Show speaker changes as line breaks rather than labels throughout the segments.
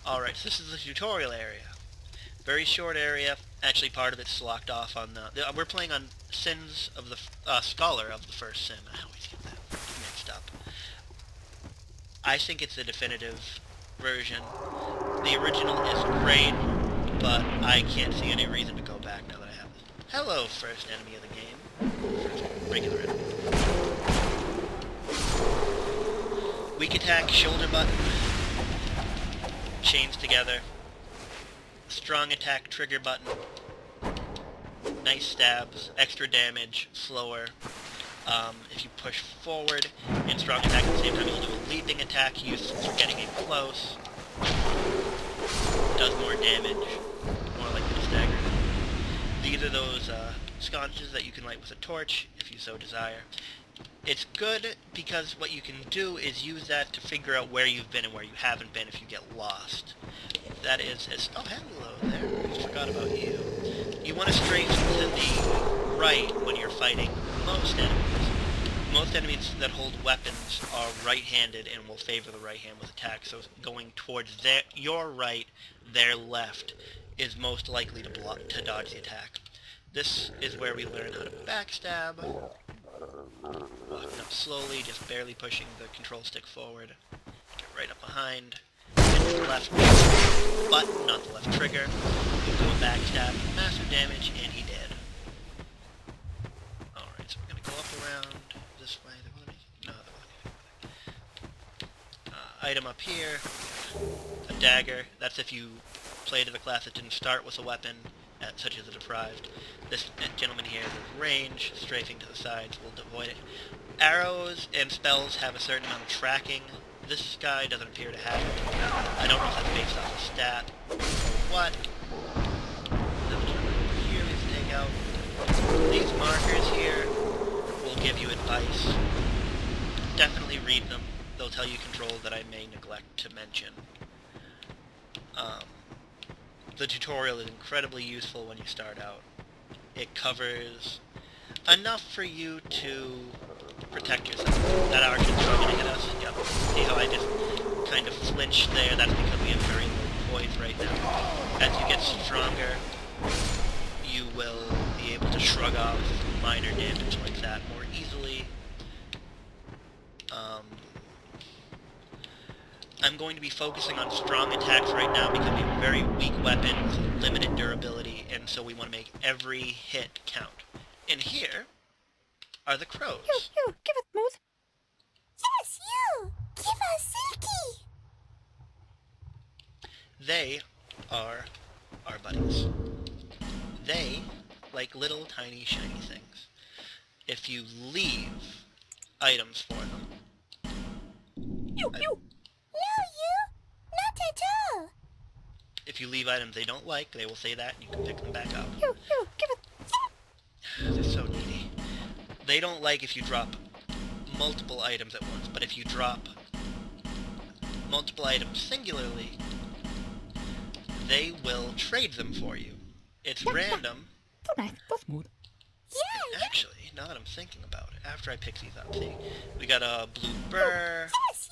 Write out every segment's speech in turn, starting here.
Alright, so this is the tutorial area. Very short area. Actually, part of it's locked off on the... We're playing on Sins of the... Scholar of the First Sin. I always get that mixed up. I think it's the definitive version. The original is great, but I can't see any reason to go back now that I have it. Hello, first enemy of the game. First regular enemy. Weak attack, shoulder button. Chains together. Strong attack, trigger button. Nice stabs, extra damage, slower. If you push forward and strong attack at the same time, you'll do a leaping attack, useful for getting in close. Does more damage, more likely to stagger. These are those sconces that you can light with a torch, if you so desire. It's good because what you can do is use that to figure out where you've been and where you haven't been if you get lost. That is... Oh, hello there. I forgot about you. You want to strafe to the right when you're fighting most enemies. Most enemies that hold weapons are right-handed and will favor the right hand with attack, so going towards your right, their left, is most likely to dodge the attack. This is where we learn how to backstab. Walking up slowly, just barely pushing the control stick forward. Get right up behind. Hit the left button, not the left trigger. You do a backstab, massive damage, and he dead. Alright, so we're gonna go up around this way. No, item up here. A dagger. That's if you played as a class that didn't start with a weapon, such as a deprived. This gentleman here is range, strafing to the sides, will avoid it. Arrows and spells have a certain amount of tracking. This guy doesn't appear to have it. I don't know if that's based off a stat or what. Here we have to take out. These markers here will give you advice. Definitely read them. They'll tell you controls that I may neglect to mention. The tutorial is incredibly useful when you start out. It covers enough for you to protect yourself. That archer's probably going to hit us. Yep. See how I just kind of flinched there? That's because we have very low poise right now. As you get stronger, you will be able to shrug off minor damage like that more easily. I'm going to be focusing on strong attacks right now because we have very weak weapons, limited durability, and so we want to make every hit count. And here are the crows.
You, give it Smooth. Yes, you! Give us Silky!
They are our buddies. They like little tiny shiny things. If you leave items for them...
You! No, you! Not at all!
If you leave items they don't like, they will say that, and you can pick them back up.
You, give it...
They're so needy. They don't like if you drop multiple items at once, but if you drop multiple items singularly, they will trade them for you. It's random.
So nice, so smooth. Yeah,
actually, now that I'm thinking about it, after I pick these up, see, we got a blue burr.
Yes.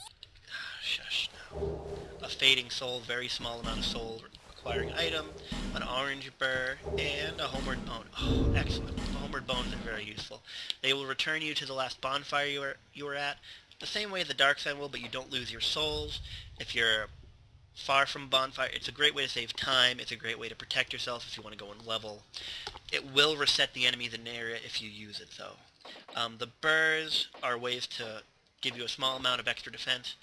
Shush now. A fading soul, very small amount of soul requiring item, an orange burr, and a homeward bone. Oh, excellent. The homeward bones are very useful. They will return you to the last bonfire you were at, the same way the dark side will, but you don't lose your souls. If you're far from bonfire, it's a great way to save time. It's a great way to protect yourself if you want to go and level. It will reset the enemies in the area if you use it, though. The burrs are ways to give you a small amount of extra defense.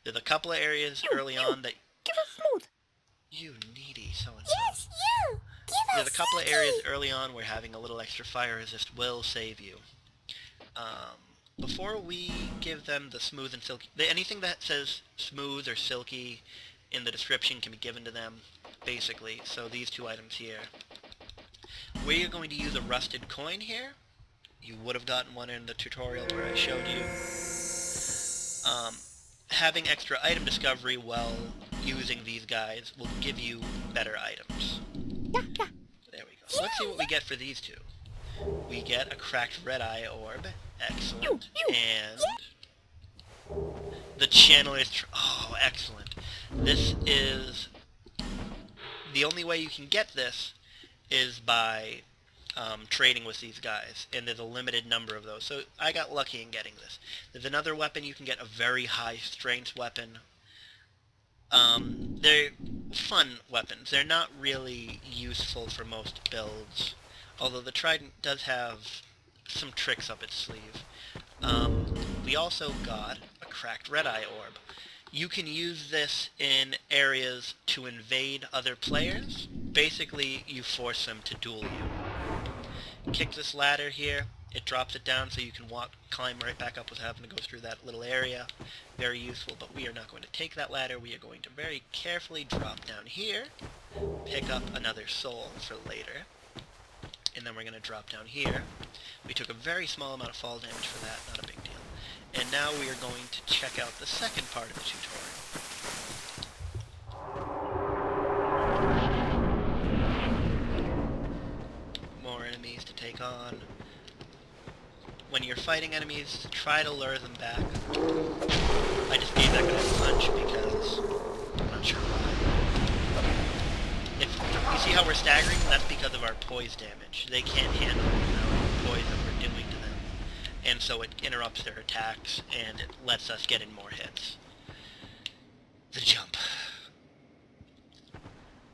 There's a couple of areas early on that...
Give us Smooth.
You needy so-and-so.
Yes, you! Give us
There's a couple of
Silky.
areas early on where having a little extra fire resist will save you. Before we give them the smooth and silky... Anything that says smooth or silky in the description can be given to them, basically. So these two items here. We're going to use a rusted coin here. You would have gotten one in the tutorial where I showed you. Having extra item discovery while using these guys will give you better items.
Yeah.
There we go. So let's see what we get for these two. We get a cracked red eye orb. Excellent. And the channel is... oh, excellent. This is The only way you can get this is by trading with these guys, and there's a limited number of those. So I got lucky in getting this. There's another weapon you can get, a very high strength weapon. They're fun weapons. They're not really useful for most builds, although the trident does have some tricks up its sleeve. We also got a cracked red-eye orb. You can use this in areas to invade other players. Basically, you force them to duel you. Kick this ladder here. It drops it down so you can climb right back up without having to go through that little area. Very useful, but we are not going to take that ladder. We are going to very carefully drop down here, pick up another soul for later, and then we're going to drop down here. We took a very small amount of fall damage for that, not a big deal. And now we are going to check out the second part of the tutorial. More enemies to take on. When you're fighting enemies, try to lure them back. I just gave that guy a punch because I'm not sure why. If you see how we're staggering, that's because of our poise damage. They can't handle the amount of poise that we're doing to them. And so it interrupts their attacks, and it lets us get in more hits. The jump.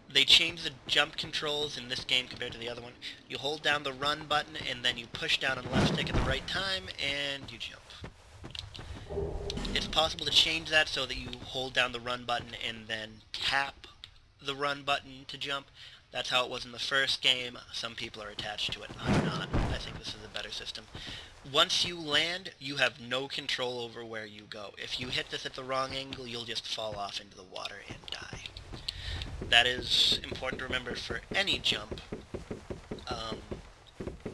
They changed the jump controls in this game compared to the other one. You hold down the run button, and then you push down on the left stick at the right time, and you jump. It's possible to change that so that you hold down the run button and then tap the run button to jump. That's how it was in the first game. Some people are attached to it. I'm not. I think this is a better system. Once you land, you have no control over where you go. If you hit this at the wrong angle, you'll just fall off into the water and die. That is important to remember for any jump.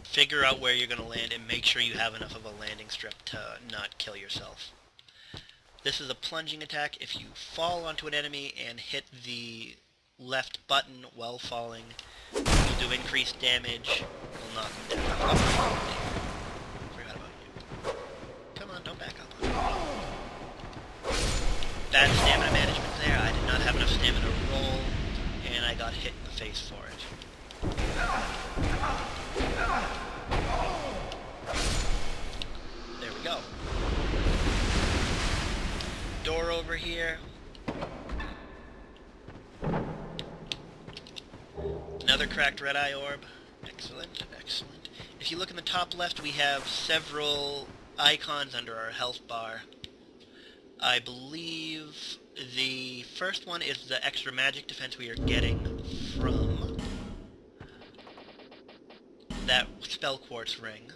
Figure out where you're going to land and make sure you have enough of a landing strip to not kill yourself. This is a plunging attack. If you fall onto an enemy and hit the left button while falling, you'll do increased damage. You'll knock them down. Oh, forgot about you. Come on, don't back up. Bad stamina management there. I did not have enough stamina to roll, and I got hit in the face for it. There we go. Door over here. Another cracked red-eye orb. Excellent, excellent. If you look in the top left, we have several icons under our health bar. I believe the first one is the extra magic defense we are getting from that spell quartz ring.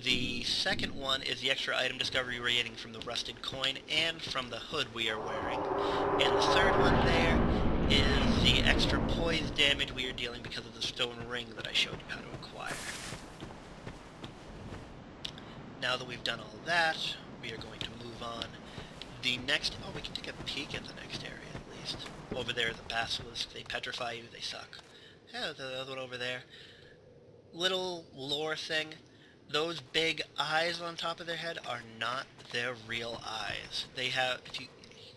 The second one is the extra item discovery we're getting from the rusted coin and from the hood we are wearing. And the third one there is the extra poise damage we are dealing because of the stone ring that I showed you how to acquire. Now that we've done all that, we are going to move on. The next... oh, we can take a peek at the next area, at least. Over there, the basilisks, they petrify you, they suck. Yeah, the other one over there. Little lore thing. Those big eyes on top of their head are not their real eyes. They have... you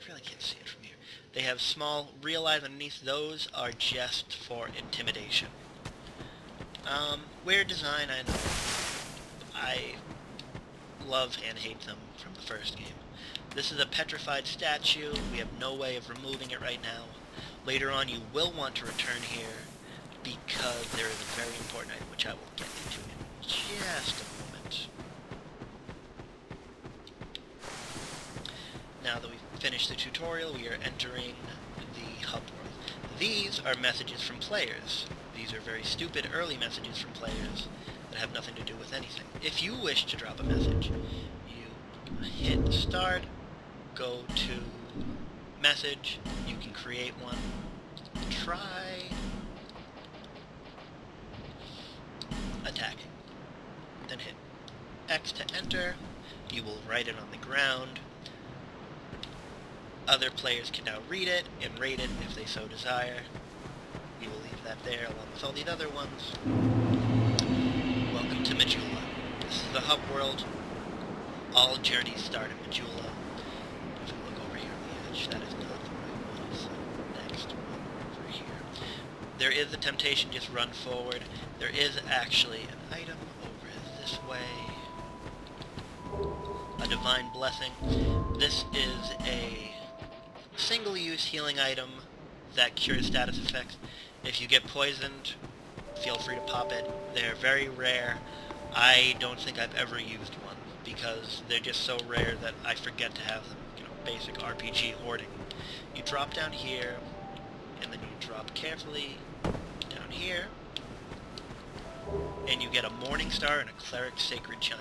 really can't see it from here. They have small, real eyes underneath. Those are just for intimidation. Weird design, I know. I love and hate them from the first game. This is a petrified statue. We have no way of removing it right now. Later on, you will want to return here because there is a very important item, which I will get into in just a moment. Now that we've finished the tutorial, we are entering the hub world. These are messages from players. These are very stupid early messages from players that have nothing to do with anything. If you wish to drop a message, you hit start, go to message, you can create one, try attacking, then hit X to enter, you will write it on the ground. Other players can now read it and rate it if they so desire. We will leave that there along with all the other ones. Welcome to Majula. This is the hub world. All journeys start in Majula. If we look over here on the edge, that is not the right one, so next one over here. there is a temptation to just run forward. There is actually an item over this way. A Divine Blessing. This is a single-use healing item that cures status effects. If you get poisoned, feel free to pop it. They're very rare. I don't think I've ever used one because they're just so rare that I forget to have them. You know, basic RPG hoarding. You drop down here, and then you drop carefully down here, and you get a Morning Star and a Cleric Sacred Chime.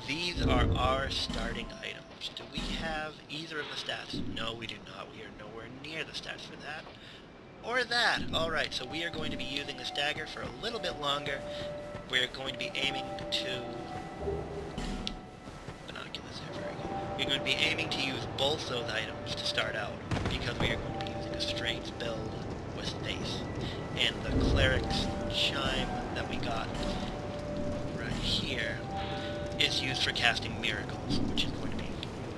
These are our starting items. Do we have either of the stats? No, we do not. We are nowhere near the stats for that. Or that. Alright, so we are going to be using this dagger for a little bit longer. We're going to be aiming to... Binoculars there, very good. We're going to be aiming to use both those items to start out, because we are going to be using a strength build with space. And the Cleric's Chime that we got right here is used for casting miracles, which is going to be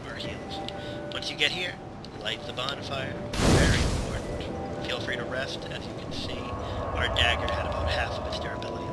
our heals. Once you get here, light the bonfire. Very important. Feel free to rest. As you can see, our dagger had about half of its durability